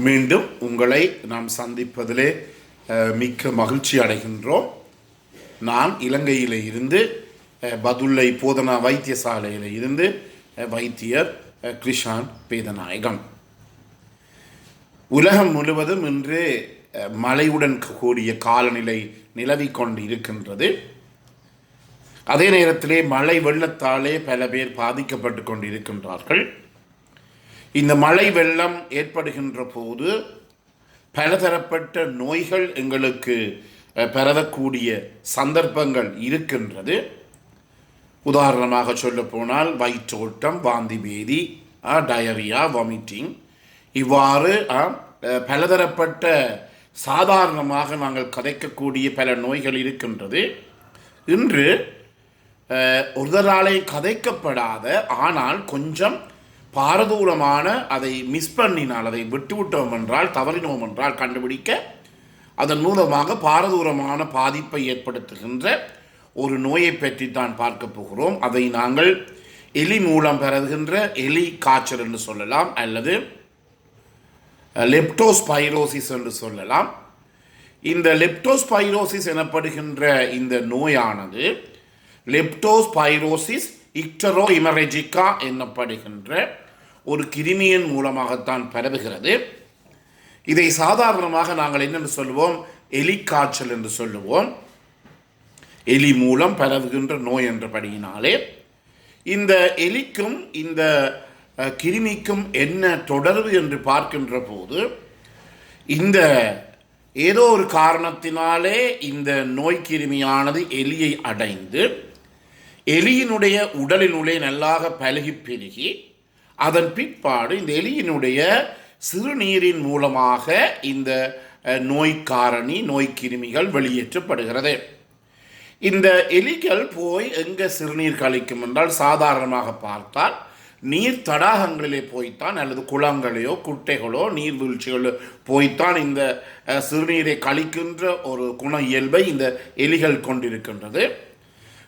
மீண்டும் உங்களை நாம் சந்திப்பதிலே மிக்க மகிழ்ச்சி அடைகின்றோம். நான் இலங்கையில் இருந்து பதுளை போதனா வைத்தியசாலையில் இருந்து வைத்தியர் கிருஷான் பேதநாயகம். உலகம் முழுவதும் இன்று மழையுடன் கூடிய காலநிலை நிலவிக் கொண்டு இருக்கின்றது. அதே நேரத்திலே மழை வெள்ளத்தாலே பல பேர் பாதிக்கப்பட்டு கொண்டு இருக்கின்றார்கள். இந்த மழை வெள்ளம் ஏற்படுகின்ற போது பலதரப்பட்ட நோய்கள் எங்களுக்கு பரவக்கூடிய சந்தர்ப்பங்கள் இருக்கின்றது. உதாரணமாக சொல்ல போனால் வயிற்றோட்டம், வாந்தி பேதி, டயரியா, வாமிட்டிங், இவ்வாறு பலதரப்பட்ட சாதாரணமாக நாங்கள் கதைக்கக்கூடிய பல நோய்கள் இருக்கின்றது. இன்று ஒருவராலே கதைக்கப்படாத ஆனால் கொஞ்சம் பாரதூரமான, அதை மிஸ் பண்ணினால், அதை விட்டுவிட்டோம் என்றால், தவறினோம் என்றால் கண்டுபிடிக்க அதன் மூலமாக பாரதூரமான பாதிப்பை ஏற்படுத்துகின்ற ஒரு நோயை பற்றி தான் பார்க்க போகிறோம். அதை நாங்கள் எலி மூலம் பரவுகின்ற எலி காய்ச்சல் என்று சொல்லலாம், அல்லது லெப்டோஸ்பைரோசிஸ் என்று சொல்லலாம். இந்த லெப்டோஸ்பைரோசிஸ் எனப்படுகின்ற இந்த நோயானது லெப்டோஸ்பைரோசிஸ் இக்டரோஇமரெஜிகா எனப்படுகின்ற ஒரு கிருமியின் மூலமாகத்தான் பரவுகிறது. இதை சாதாரணமாக நாங்கள் என்னென்று சொல்லுவோம்? எலி காய்ச்சல் என்று சொல்லுவோம். எலி மூலம் பரவுகின்ற நோய் என்றபடியினாலே இந்த எலிக்கும் இந்த கிருமிக்கும் என்ன தொடர்பு என்று பார்க்கின்ற போது, இந்த ஏதோ ஒரு காரணத்தினாலே இந்த நோய் கிருமியானது எலியை அடைந்து எலியினுடைய உடலினுடைய நல்லாக பழகி பெருகி அதன் பிற்பாடு இந்த எலியினுடைய சிறுநீரின் மூலமாக இந்த நோய்க்காரணி நோய்க்கிருமிகள் வெளியேற்றப்படுகிறது. இந்த எலிகள் போய் எங்கே சிறுநீர் கழிக்கும் என்றால், சாதாரணமாக பார்த்தால் நீர் தடாகங்களிலே போய்த்தான், அல்லது குளங்களையோ குட்டைகளோ நீர்வீழ்ச்சிகளோ போய்த்தான் இந்த சிறுநீரை கழிக்கின்ற ஒரு குண இயல்பை இந்த எலிகள் கொண்டிருக்கின்றது.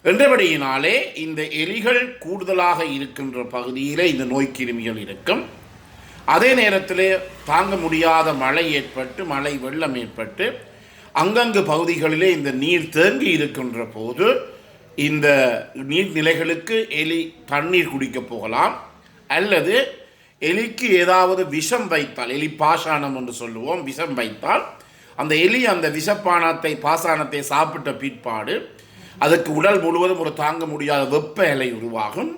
என்றபடியினாலே இந்த எலிகள் கூடுதலாக இருக்கின்ற பகுதியிலே இந்த நோய்க்கிருமிகள் இருக்கும். அதே நேரத்திலே தாங்க முடியாத மழை ஏற்பட்டு, மழை வெள்ளம் ஏற்பட்டு அங்கங்கு பகுதிகளிலே இந்த நீர் தேங்கி இருக்கின்ற போது இந்த நீர்நிலைகளுக்கு எலி தண்ணீர் குடிக்க போகலாம், அல்லது எலிக்கு ஏதாவது விஷம் வைத்தால், எலி பாசானம் என்று சொல்லுவோம், விஷம் வைத்தால் அந்த எலி அந்த பாசானத்தை சாப்பிட்ட பிற்பாடு அதற்கு உடல் முழுவதும் ஒரு தாங்க முடியாத வெப்ப அலை உருவாகும்.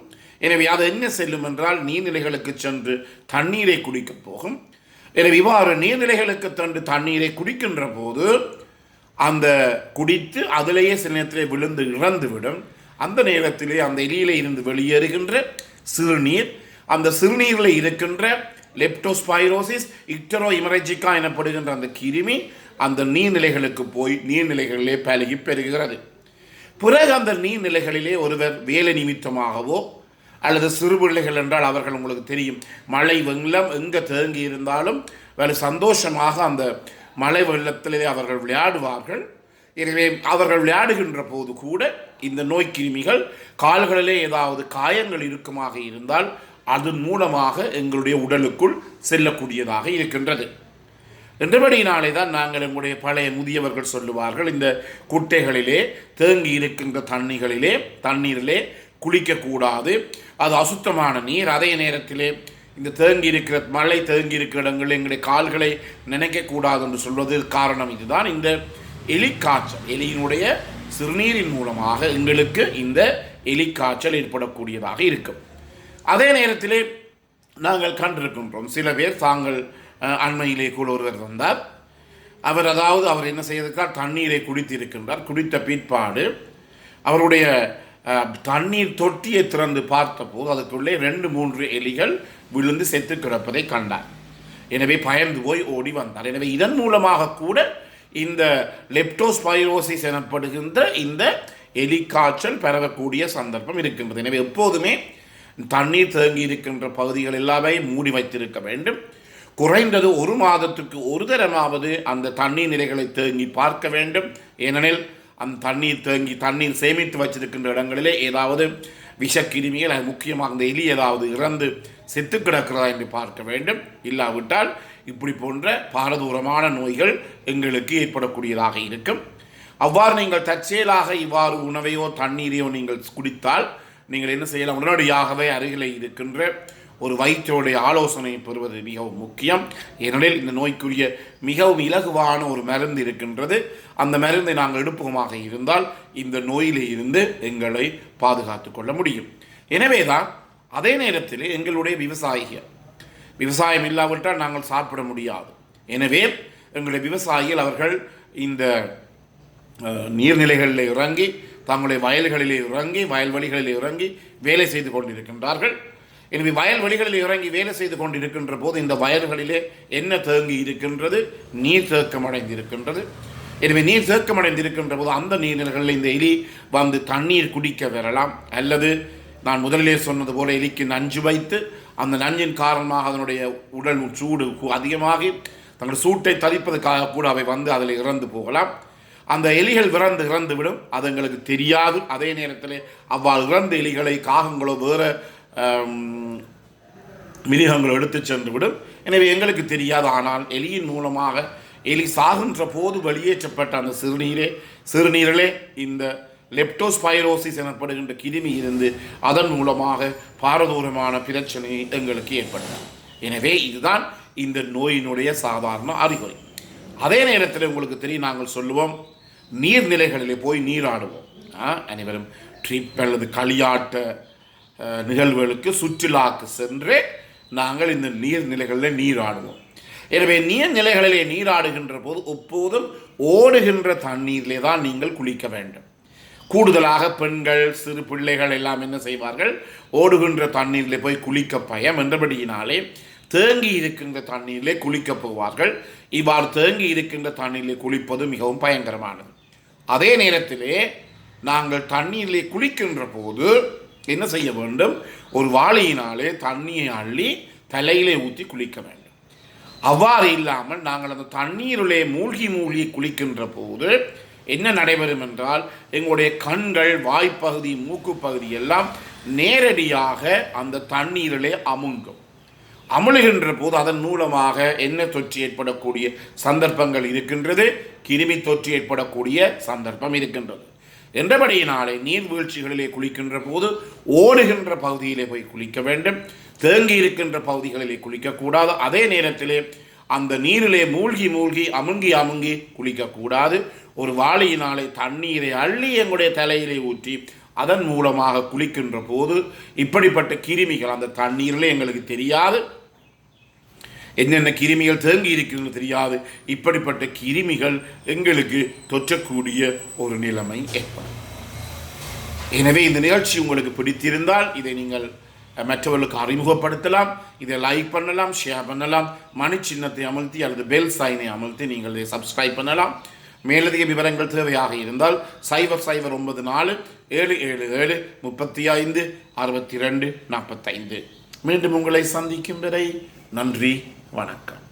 எனவே அது என்ன செல்லும் என்றால் நீர்நிலைகளுக்கு சென்று தண்ணீரை குடிக்க போகும். எனவே இவ்வாறு நீர்நிலைகளுக்கு சென்று தண்ணீரை குடிக்கின்ற போது அந்த குடித்து அதிலேயே சில நேரத்திலே விழுந்து இறந்துவிடும். அந்த நேரத்திலே அந்த எலியிலே இருந்து வெளியேறுகின்ற சிறுநீர், அந்த சிறுநீரில் இருக்கின்ற லெப்டோஸ்பைரோசிஸ் இக்டரோஇமரெஜிகா எனப்படுகின்ற அந்த கிருமி அந்த நீர்நிலைகளுக்கு போய் நீர்நிலைகளிலே பழகி பெறுகிறது. பிறகு அந்த நீர்நிலைகளிலே ஒருவர் வேலை நிமித்தமாகவோ, அல்லது சிறுபிள்ளைகள் என்றால் அவர்கள் உங்களுக்கு தெரியும், மழை வெள்ளம் எங்கே தேங்கி இருந்தாலும் வேறு சந்தோஷமாக அந்த மழை வெள்ளத்திலே அவர்கள் விளையாடுவார்கள். எனவே அவர்கள் விளையாடுகின்ற போது கூட இந்த நோய்க்கிருமிகள் கால்களிலே ஏதாவது காயங்கள் இருக்குமாக இருந்தால் அதன் மூலமாக எங்களுடைய உடலுக்குள் செல்லக்கூடியதாக இருக்கின்றது. என்றபடியினாலே தான் நாங்கள் எங்களுடைய பழைய முதியவர்கள் சொல்லுவார்கள், இந்த குட்டைகளிலே தேங்கி இருக்கின்ற தண்ணீரிலே குளிக்கக்கூடாது, அது அசுத்தமான நீர். அதே நேரத்திலே இந்த மழை தேங்கி இருக்கிற இடங்களில் எங்களுடைய கால்களை நினைக்கக்கூடாது என்று சொல்வது காரணம் இதுதான். இந்த எலி காய்ச்சல், எலியினுடைய சிறுநீரின் மூலமாக எங்களுக்கு இந்த எலி காய்ச்சல் ஏற்படக்கூடியதாக இருக்கும். அதே நேரத்திலே நாங்கள் கண்டிருக்கின்றோம், சில பேர் தாங்கள் அண்மையிலே கூட ஒருவர் வந்தார். அவர் என்ன செய்திருக்கார்? தண்ணீரை குடித்திருக்கின்றார். குடித்த பிற்பாடு அவருடைய தண்ணீர் தொட்டியை திறந்து பார்த்தபோது அதுக்குள்ளே 2-3 எலிகள் விழுந்து செத்து கிடப்பதை கண்டார். எனவே பயந்து போய் ஓடி வந்தார். எனவே இதன் மூலமாக கூட இந்த லெப்டோஸ்பைரோசிஸ் எனப்படுகின்ற இந்த எலி காய்ச்சல் பரவக்கூடிய சந்தர்ப்பம் இருக்கின்றது. எனவே எப்போதுமே தண்ணீர் தேங்கி இருக்கின்ற பகுதிகள் எல்லாமே மூடி வைத்திருக்க வேண்டும். குறைந்தது 1 மாதத்துக்கு ஒரு தரமாவது அந்த தண்ணீர் நிலைகளை தேங்கி பார்க்க வேண்டும். ஏனெனில் அந்த தண்ணீர் சேமித்து வச்சிருக்கின்ற இடங்களிலே ஏதாவது விஷக்கிருமிகள், அது முக்கியமாக அந்த எலி ஏதாவது இறந்து செத்து கிடக்கிறதா என்று பார்க்க வேண்டும். இல்லாவிட்டால் இப்படி போன்ற பாரதூரமான நோய்கள் எங்களுக்கு ஏற்படக்கூடியதாக இருக்கும். அவ்வாறு நீங்கள் தற்செயலாக இவ்வாறு உணவையோ தண்ணீரையோ நீங்கள் குடித்தால் நீங்கள் என்ன செய்யலாம், உடனடியாகவே அருகில் இருக்கின்ற ஒரு வைத்தியருடைய ஆலோசனை பெறுவது மிகவும் முக்கியம். ஏனெனில் இந்த நோய்க்குரிய மிகவும் இலகுவான ஒரு மருந்து இருக்கின்றது. அந்த மருந்தை நாங்கள் எடுப்போமாக இருந்தால் இந்த நோயிலே இருந்து எங்களை பாதுகாத்து கொள்ள முடியும். எனவேதான் அதே நேரத்தில் எங்களுடைய விவசாயம் இல்லாவிட்டால் நாங்கள் சாப்பிட முடியாது. எனவே எங்களுடைய விவசாயிகள் அவர்கள் இந்த நீர்நிலைகளில் இறங்கி, தங்களுடைய வயல்களிலே இறங்கி, வயல்வெளிகளிலே இறங்கி வேலை செய்து கொண்டிருக்கின்றார்கள். எனவே வயல்வெளிகளில் இறங்கி வேலை செய்து கொண்டிருக்கின்ற போது இந்த வயல்களிலே என்ன தேங்கி இருக்கின்றது? நீர் தேக்கமடைந்திருக்கின்றது. எனவே நீர் தேக்கமடைந்திருக்கின்ற போது அந்த நீர்நிலைகளில் இந்த எலி வந்து தண்ணீர் குடிக்க வரலாம். அல்லது நான் முதலிலே சொன்னது போல எலிக்கு நஞ்சு வைத்து அந்த நஞ்சின் காரணமாக அதனுடைய உடல் சூடு அதிகமாகி தங்களுடைய சூட்டை தளிப்பதற்காக கூட அவை வந்து அதில் இறந்து போகலாம். அந்த எலிகள் இறந்து விடும், அது எங்களுக்கு தெரியாது. அதே நேரத்தில் அவ்வாறு இறந்த எலிகளை காகங்களோ வேறு மிருகங்கள் எடுத்து சென்று விடும். எனவே எங்களுக்கு தெரியாது. ஆனால் எலியின் மூலமாக எலி சாகின்ற போது வெளியேற்றப்பட்ட அந்த சிறுநீரிலே இந்த லெப்டோஸ்பைரோசிஸ் எனப்படுகின்ற கிருமி இருந்து அதன் மூலமாக பாரதூரமான பிரச்சனை எங்களுக்கு ஏற்படும். எனவே இதுதான் இந்த நோயினுடைய சாதாரண அறிகுறி. அதே நேரத்தில் உங்களுக்கு தெரியும், நாங்கள் சொல்லுவோம் நீர்நிலைகளிலே போய் நீராடுவோம். அனைவரும் ட்ரிப் அல்லது களியாட்ட நிகழ்வுகளுக்கு சுற்றுலாக்கு சென்று நாங்கள் இந்த நீர்நிலைகளில் நீராடுவோம். எனவே நீர்நிலைகளிலே நீராடுகின்ற போது எப்போதும் ஓடுகின்ற தண்ணீரிலே தான் நீங்கள் குளிக்க வேண்டும். கூடுதலாக பெண்கள், சிறு பிள்ளைகள் எல்லாம் என்ன செய்வார்கள், ஓடுகின்ற தண்ணீரிலே போய் குளிக்க பயம் என்றபடியினாலே தேங்கி இருக்கின்ற தண்ணீரிலே குளிக்கப் போவார்கள். இவ்வாறு தேங்கி இருக்கின்ற தண்ணீரிலே குளிப்பது மிகவும் பயங்கரமானது. அதே நேரத்திலே நாங்கள் தண்ணீரிலே குளிக்கின்ற போது என்ன செய்ய வேண்டும், ஒரு வாளியினாலே தண்ணியை அள்ளி தலையிலே ஊற்றி குளிக்க வேண்டும். அவ்வாறு இல்லாமல் நாங்கள் அந்த தண்ணீரிலே மூழ்கி குளிக்கின்ற போது என்ன நடைபெறும் என்றால், எங்களுடைய கண்கள், வாய்ப்பகுதி, மூக்கு பகுதி எல்லாம் நேரடியாக அந்த தண்ணீரிலே அமுழுகின்ற போது அதன் மூலமாக என்ன தொற்று ஏற்படக்கூடிய சந்தர்ப்பங்கள் இருக்கின்றது, கிருமி தொற்று ஏற்படக்கூடிய சந்தர்ப்பம் இருக்கின்றது. என்றபடியினாலே நீர்வீழ்ச்சிகளிலே குளிக்கின்ற போது ஓடுகின்ற பகுதியிலே போய் குளிக்க வேண்டும். தேங்கி இருக்கின்ற பகுதிகளிலே குளிக்கக்கூடாது. அதே நேரத்திலே அந்த நீரிலே மூழ்கி அமுங்கி குளிக்கக்கூடாது. ஒரு வாளியினாலே தண்ணீரை அள்ளி எங்களுடைய தலையிலே ஊற்றி அதன் மூலமாக குளிக்கின்ற போது இப்படிப்பட்ட கிருமிகள் அந்த தண்ணீரிலே எங்களுக்கு தெரியாது, என்னென்ன கிருமிகள் தேங்கி இருக்கிறது தெரியாது. இப்படிப்பட்ட கிருமிகள் எங்களுக்கு தொற்றக்கூடிய ஒரு நிலைமை ஏற்படும். எனவே இந்த நிகழ்ச்சி உங்களுக்கு பிடித்திருந்தால் இதை நீங்கள் மற்றவர்களுக்கு அறிமுகப்படுத்தலாம். இதை லைக் பண்ணலாம், ஷேர் பண்ணலாம். மணி சின்னத்தை அமர்த்தி அல்லது பெல் சைனை அமர்த்தி நீங்கள் இதை சப்ஸ்கிரைப் பண்ணலாம். மேலதிக விவரங்கள் தேவையாக இருந்தால் 0094 777 35 62 45. மீண்டும் உங்களை சந்திக்கும் வரை நன்றி, வணக்கம்.